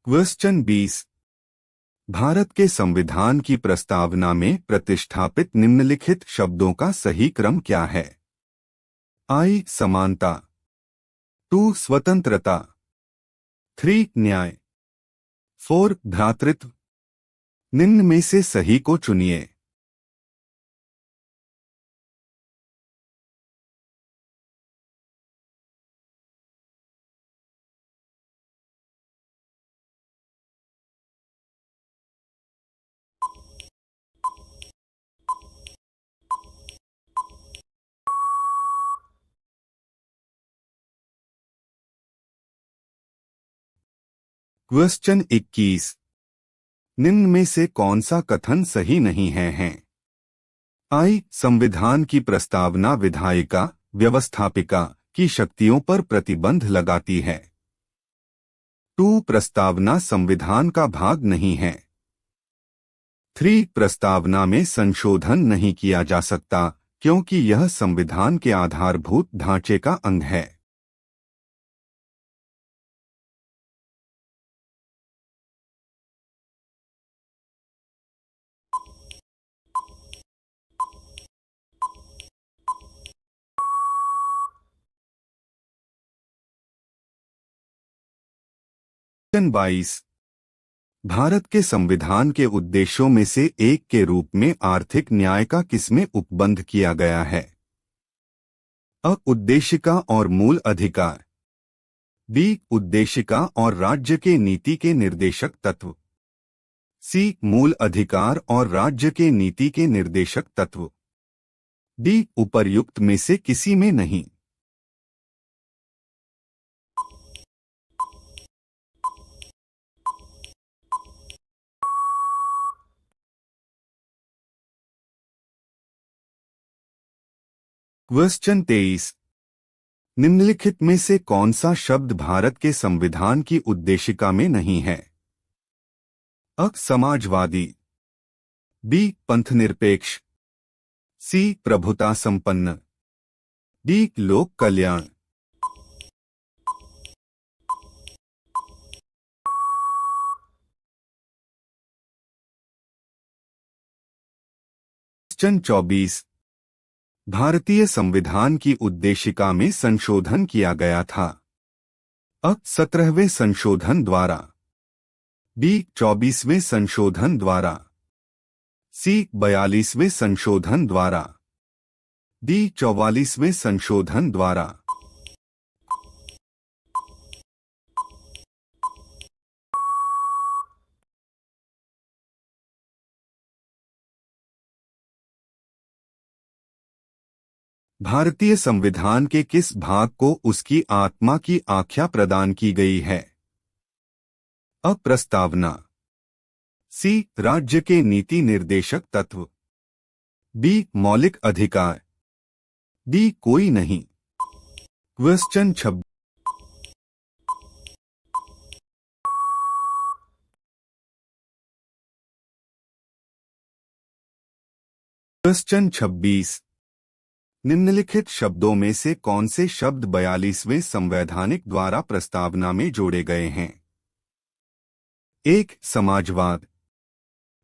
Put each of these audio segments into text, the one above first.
Question 20। Bharat के संविधान की प्रस्तावना में प्रतिष्ठापित निम्नलिखित शब्दों का सही क्रम क्या है? आई समानता, 2 स्वतंत्रता, 3 न्याय, 4 भ्रातृत्व। निम्न में से सही को चुनिए। क्वेश्चन 21। निम्न में से कौन सा कथन सही नहीं है? आई संविधान की प्रस्तावना विधायिका, व्यवस्थापिका की शक्तियों पर प्रतिबंध लगाती है। 2 प्रस्तावना संविधान का भाग नहीं है। 3 प्रस्तावना में संशोधन नहीं किया जा सकता क्योंकि यह संविधान के आधारभूत ढांचे का अंग है। क्वेश्चन 22। भारत के संविधान के उद्देश्यों में से एक के रूप में आर्थिक न्याय का किसमें उपबंध किया गया है? अ उद्देशिका और मूल अधिकार, बी उद्देशिका और राज्य के नीति के निर्देशक तत्व, सी मूल अधिकार और राज्य के नीति के निर्देशक तत्व, डी उपर्युक्त में से किसी में नहीं। क्वेश्चन 23। निम्नलिखित में से कौन सा शब्द भारत के संविधान की उद्देशिका में नहीं है? अ समाजवादी, बी पंथनिरपेक्ष, सी प्रभुता संपन्न, डी लोक कल्याण। क्वेश्चन 24। भारतीय संविधान की उद्देशिका में संशोधन किया गया था। अ 17वें संशोधन द्वारा, बी 24वें संशोधन द्वारा, सी 42वें संशोधन द्वारा, डी 44वें संशोधन द्वारा। भारतीय संविधान के किस भाग को उसकी आत्मा की आख्या प्रदान की गई है? अ प्रस्तावना, सी राज्य के नीति निर्देशक तत्व, बी मौलिक अधिकार, डी कोई नहीं। क्वेश्चन 26। क्वेश्चन 26। निम्नलिखित शब्दों में से कौन से शब्द 42वें संवैधानिक द्वारा प्रस्तावना में जोड़े गए हैं? 1 समाजवाद,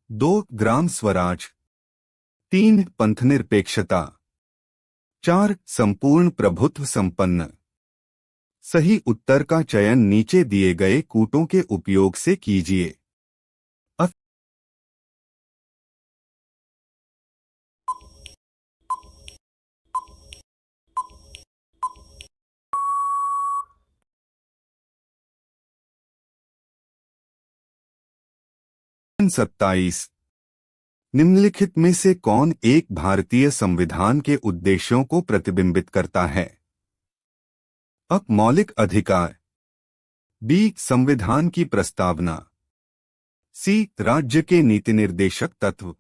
2 ग्राम स्वराज, 3 पंथनिरपेक्षता, 4 संपूर्ण प्रभुत्व संपन्न। सही उत्तर का चयन नीचे दिए गए कूटों के उपयोग से कीजिए। अ 27। निम्नलिखित में से कौन एक भारतीय संविधान के उद्देश्यों को प्रतिबिंबित करता है? अ मौलिक अधिकार, बी संविधान की प्रस्तावना, सी राज्य के नीति निर्देशक तत्व,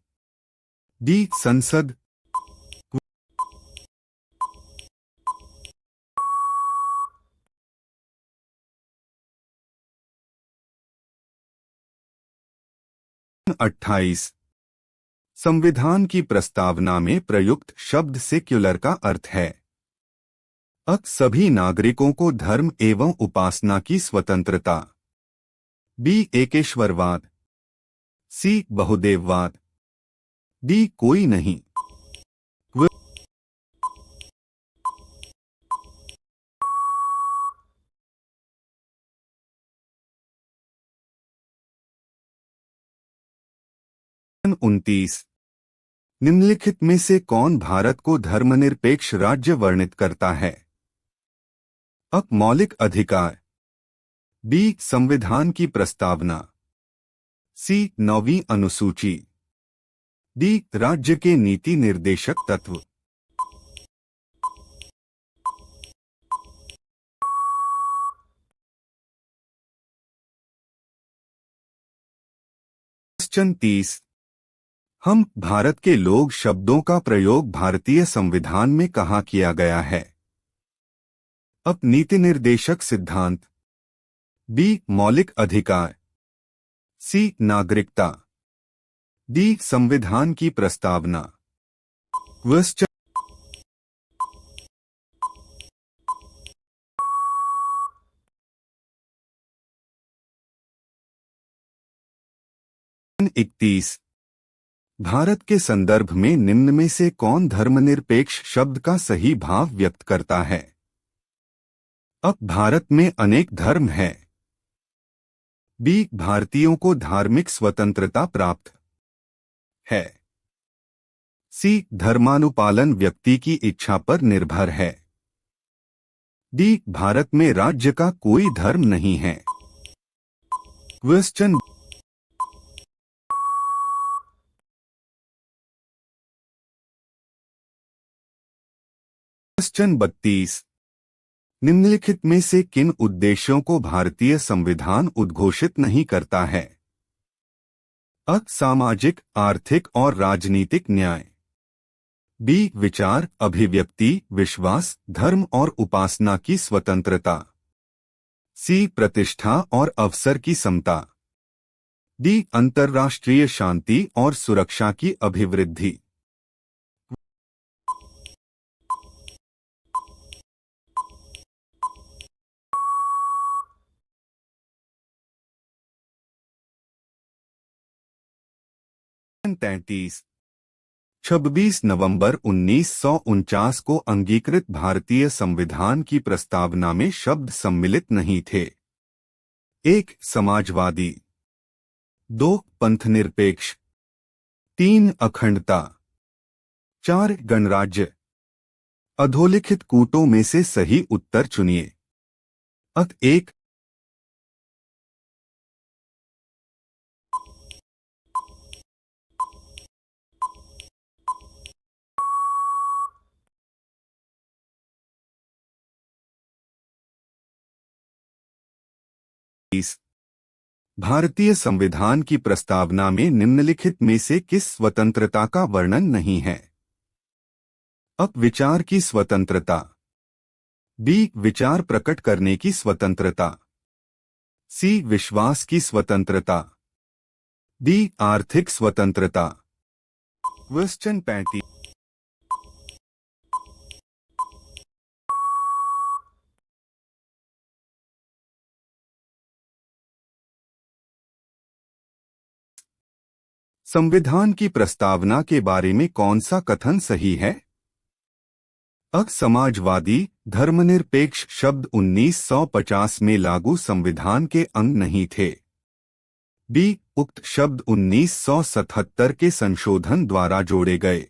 डी संसद। 28। संविधान की प्रस्तावना में प्रयुक्त शब्द सेक्युलर का अर्थ है? अ सभी नागरिकों को धर्म एवं उपासना की स्वतंत्रता, बी एकेश्वरवाद, सी बहुदेववाद, डी कोई नहीं। क्वेश्चन 29। निम्नलिखित में से कौन भारत को धर्मनिरपेक्ष राज्य वर्णित करता है? अ मौलिक अधिकार, बी संविधान की प्रस्तावना, सी नौवीं अनुसूची, डी राज्य के नीति निर्देशक तत्व। क्वेश्चन 30। हम भारत के लोग शब्दों का प्रयोग भारतीय संविधान में कहाँ किया गया है? अब नीति निर्देशक सिद्धांत, बी मौलिक अधिकार, सी नागरिकता, डी संविधान की प्रस्तावना। क्वेश्चन 31। भारत के संदर्भ में निम्न में से कौन धर्मनिरपेक्ष शब्द का सही भाव व्यक्त करता है? अब भारत में अनेक धर्म है, बी भारतीयों को धार्मिक स्वतंत्रता प्राप्त है, सी धर्मानुपालन व्यक्ति की इच्छा पर निर्भर है, डी भारत में राज्य का कोई धर्म नहीं है। क्वेश्चन 32। निम्नलिखित में से किन उद्देश्यों को भारतीय संविधान उद्घोषित नहीं करता है? अ सामाजिक, आर्थिक और राजनीतिक न्याय, बी विचार, अभिव्यक्ति, विश्वास, धर्म और उपासना की स्वतंत्रता, सी प्रतिष्ठा और अवसर की समता, डी अंतर्राष्ट्रीय शांति और सुरक्षा की अभिवृद्धि। 33। 26 नवंबर 1949 को अंगीकृत भारतीय संविधान की प्रस्तावना में शब्द सम्मिलित नहीं थे। 1 समाजवादी, 2 पंथनिरपेक्ष, 3 अखंडता, 4 गणराज्य। अधोलिखित कूटों में से सही उत्तर चुनिए। अत 1। भारतीय संविधान की प्रस्तावना में निम्नलिखित में से किस स्वतंत्रता का वर्णन नहीं है? अ विचार की स्वतंत्रता, बी विचार प्रकट करने की स्वतंत्रता, सी विश्वास की स्वतंत्रता, डी आर्थिक स्वतंत्रता। क्वेश्चन 35। संविधान की प्रस्तावना के बारे में कौन सा कथन सही है? अ समाजवादी, धर्मनिरपेक्ष शब्द 1950 में लागू संविधान के अंग नहीं थे। बी उक्त शब्द 1977 के संशोधन द्वारा जोड़े गए।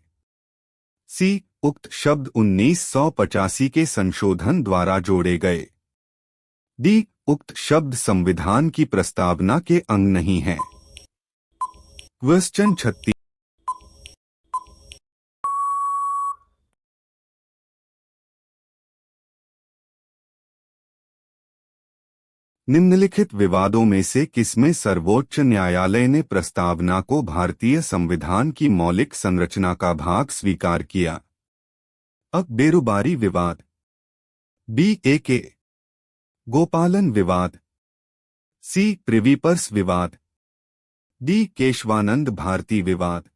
सी उक्त शब्द 1985 के संशोधन द्वारा जोड़े गए। डी उक्त शब्द संविधान की प्रस्तावना के अंग नहीं है। क्वेश्चन 36। निम्नलिखित विवादों में से किसमें सर्वोच्च न्यायालय ने प्रस्तावना को भारतीय संविधान की मौलिक संरचना का भाग स्वीकार किया? अ बेरुबारी विवाद, बी ए गोपालन विवाद, सी प्रिवी पर्स विवाद, डी केशवानंद भारती विवाद।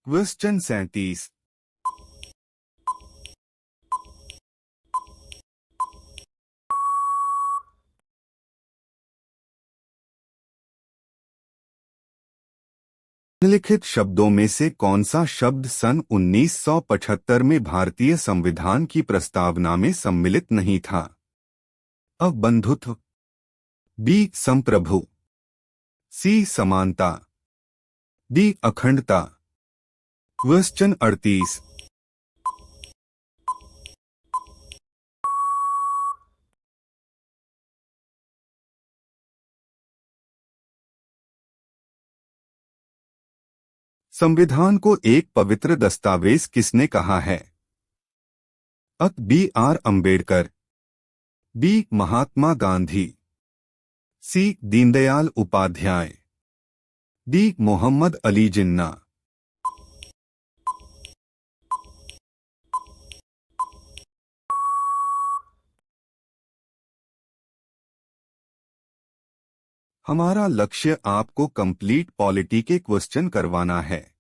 क्वेश्चन 37। निम्नलिखित शब्दों में से कौन सा शब्द सन 1975 में भारतीय संविधान की प्रस्तावना में सम्मिलित नहीं था? अ. बंधुत्व, बी. संप्रभु, सी. समानता, डी. अखंडता। क्वेश्चन 38। संविधान को एक पवित्र दस्तावेज किसने कहा है? A. B. R. Ambedkar, B. Mahatma Gandhi, C. Deendayal Upadhyay, D. Mohammad Ali Jinnah. हमारा लक्ष्य आपको कंप्लीट पॉलिटी के क्वेश्चन करवाना है।